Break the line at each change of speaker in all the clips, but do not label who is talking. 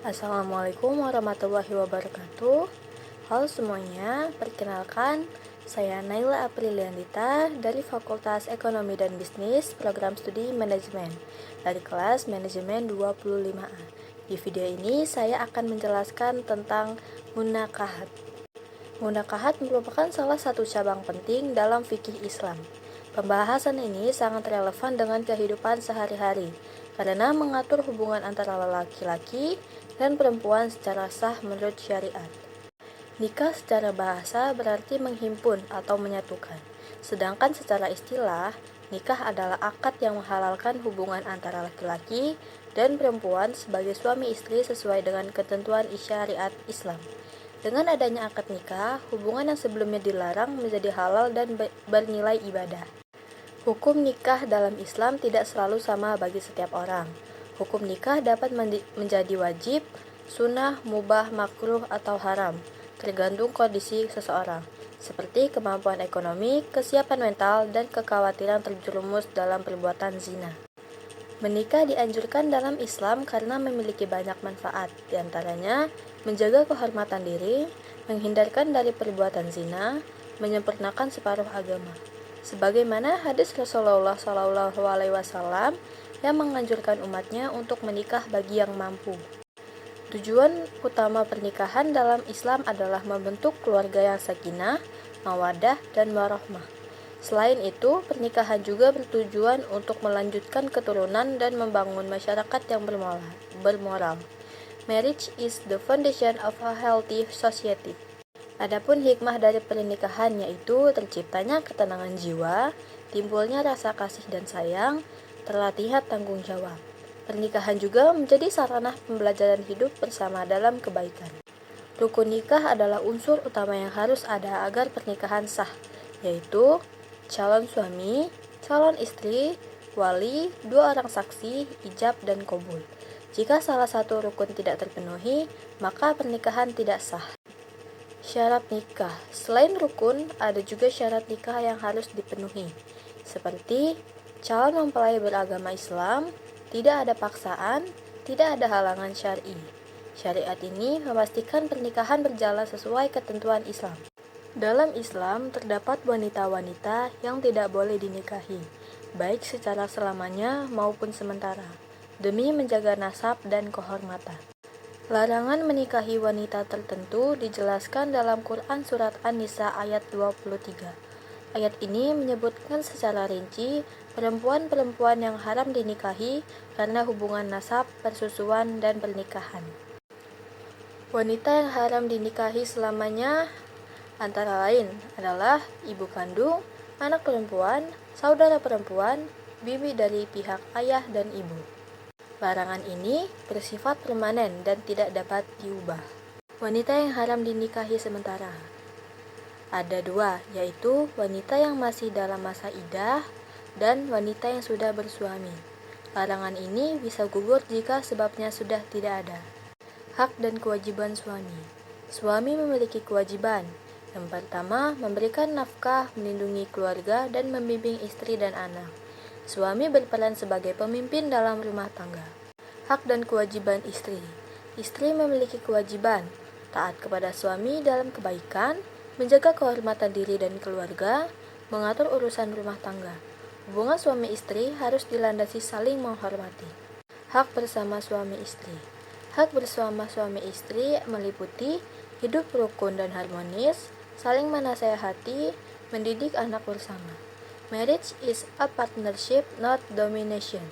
Assalamualaikum warahmatullahi wabarakatuh. Halo semuanya, perkenalkan saya Naila Apriliandita dari Fakultas Ekonomi dan Bisnis Program Studi Manajemen dari kelas Manajemen 25A. Di video ini saya akan menjelaskan tentang munakahat. Munakahat merupakan salah satu cabang penting dalam fikih Islam. Pembahasan ini sangat relevan dengan kehidupan sehari-hari karena mengatur hubungan antara laki-laki dan perempuan secara sah menurut syariat. Nikah secara bahasa berarti menghimpun atau menyatukan, sedangkan secara istilah, nikah adalah akad yang menghalalkan hubungan antara laki-laki dan perempuan sebagai suami istri sesuai dengan ketentuan syariat Islam. Dengan adanya akad nikah, hubungan yang sebelumnya dilarang menjadi halal dan bernilai ibadah. Hukum nikah dalam Islam tidak selalu sama bagi setiap orang. Hukum nikah dapat menjadi wajib, sunnah, mubah, makruh, atau haram, tergantung kondisi seseorang, seperti kemampuan ekonomi, kesiapan mental, dan kekhawatiran terjerumus dalam perbuatan zina. Menikah dianjurkan dalam Islam karena memiliki banyak manfaat, diantaranya menjaga kehormatan diri, menghindarkan dari perbuatan zina, menyempurnakan separuh agama. Sebagaimana hadis Rasulullah SAW yang menganjurkan umatnya untuk menikah bagi yang mampu. Tujuan utama pernikahan dalam Islam adalah membentuk keluarga yang sakinah, mawaddah, dan warahmah. Selain itu, pernikahan juga bertujuan untuk melanjutkan keturunan dan membangun masyarakat yang bermoral. Marriage is the foundation of a healthy society. Adapun hikmah dari pernikahan yaitu terciptanya ketenangan jiwa, timbulnya rasa kasih dan sayang, terlatihnya tanggung jawab. Pernikahan juga menjadi sarana pembelajaran hidup bersama dalam kebaikan. Rukun nikah adalah unsur utama yang harus ada agar pernikahan sah, yaitu calon suami, calon istri, wali, dua orang saksi, ijab, dan qabul. Jika salah satu rukun tidak terpenuhi, maka pernikahan tidak sah. Syarat nikah. Selain rukun, ada juga syarat nikah yang harus dipenuhi, seperti calon mempelai beragama Islam, tidak ada paksaan, tidak ada halangan syar'i. Syariat ini memastikan pernikahan berjalan sesuai ketentuan Islam. Dalam Islam, terdapat wanita-wanita yang tidak boleh dinikahi, baik secara selamanya maupun sementara, demi menjaga nasab dan kehormatan. Larangan menikahi wanita tertentu dijelaskan dalam Quran Surat An-Nisa ayat 23. Ayat ini menyebutkan secara rinci perempuan-perempuan yang haram dinikahi karena hubungan nasab, persusuan, dan pernikahan. Wanita yang haram dinikahi selamanya antara lain adalah ibu kandung, anak perempuan, saudara perempuan, bibi dari pihak ayah dan ibu. Larangan ini bersifat permanen dan tidak dapat diubah. Wanita yang haram dinikahi sementara. Ada dua, yaitu wanita yang masih dalam masa iddah dan wanita yang sudah bersuami. Larangan ini bisa gugur jika sebabnya sudah tidak ada. Hak dan kewajiban suami. Suami memiliki kewajiban. Yang pertama, memberikan nafkah, melindungi keluarga, dan membimbing istri dan anak. Suami berperan sebagai pemimpin dalam rumah tangga. Hak dan kewajiban istri. Istri memiliki kewajiban taat kepada suami dalam kebaikan, menjaga kehormatan diri dan keluarga, mengatur urusan rumah tangga. Hubungan suami istri harus dilandasi saling menghormati. Hak bersama suami istri. Hak bersama suami istri meliputi hidup rukun dan harmonis, saling menasehati, mendidik anak bersama. Marriage is a partnership, not domination.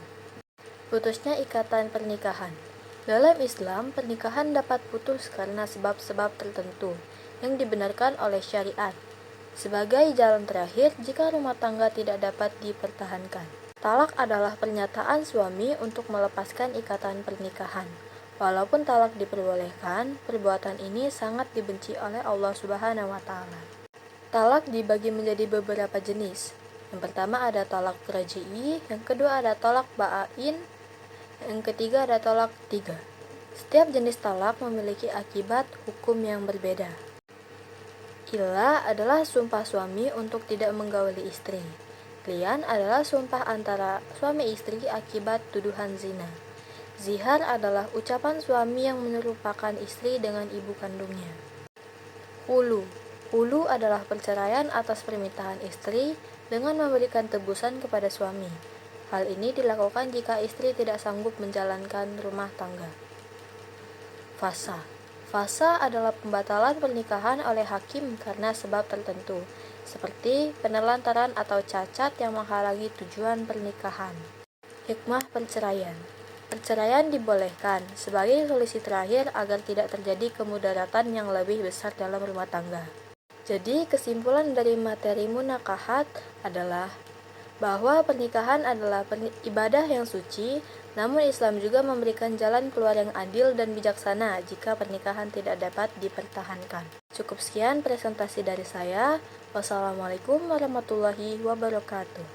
Putusnya ikatan pernikahan. Dalam Islam, pernikahan dapat putus karena sebab-sebab tertentu yang dibenarkan oleh syariat. Sebagai jalan terakhir jika rumah tangga tidak dapat dipertahankan. Talak adalah pernyataan suami untuk melepaskan ikatan pernikahan. Walaupun talak diperbolehkan, perbuatan ini sangat dibenci oleh Allah Subhanahu wa Ta'ala. Talak dibagi menjadi beberapa jenis. Yang pertama ada talak raji'i, yang kedua ada talak ba'in, yang ketiga ada talak tiga. Setiap jenis talak memiliki akibat hukum yang berbeda. Ila adalah sumpah suami untuk tidak menggauli istri. Lian adalah sumpah antara suami istri akibat tuduhan zina. Zihar adalah ucapan suami yang menyerupakan istri dengan ibu kandungnya. Hulu. Hulu adalah perceraian atas permintaan istri dengan memberikan tebusan kepada suami. Hal ini dilakukan jika istri tidak sanggup menjalankan rumah tangga. Fasa. Fasa adalah pembatalan pernikahan oleh hakim karena sebab tertentu, seperti penelantaran atau cacat yang menghalangi tujuan pernikahan. Hikmah perceraian. Perceraian dibolehkan sebagai solusi terakhir agar tidak terjadi kemudaratan yang lebih besar dalam rumah tangga. Jadi, kesimpulan dari materi munakahat adalah bahwa pernikahan adalah ibadah yang suci, namun Islam juga memberikan jalan keluar yang adil dan bijaksana jika pernikahan tidak dapat dipertahankan. Cukup sekian presentasi dari saya. Wassalamualaikum warahmatullahi wabarakatuh.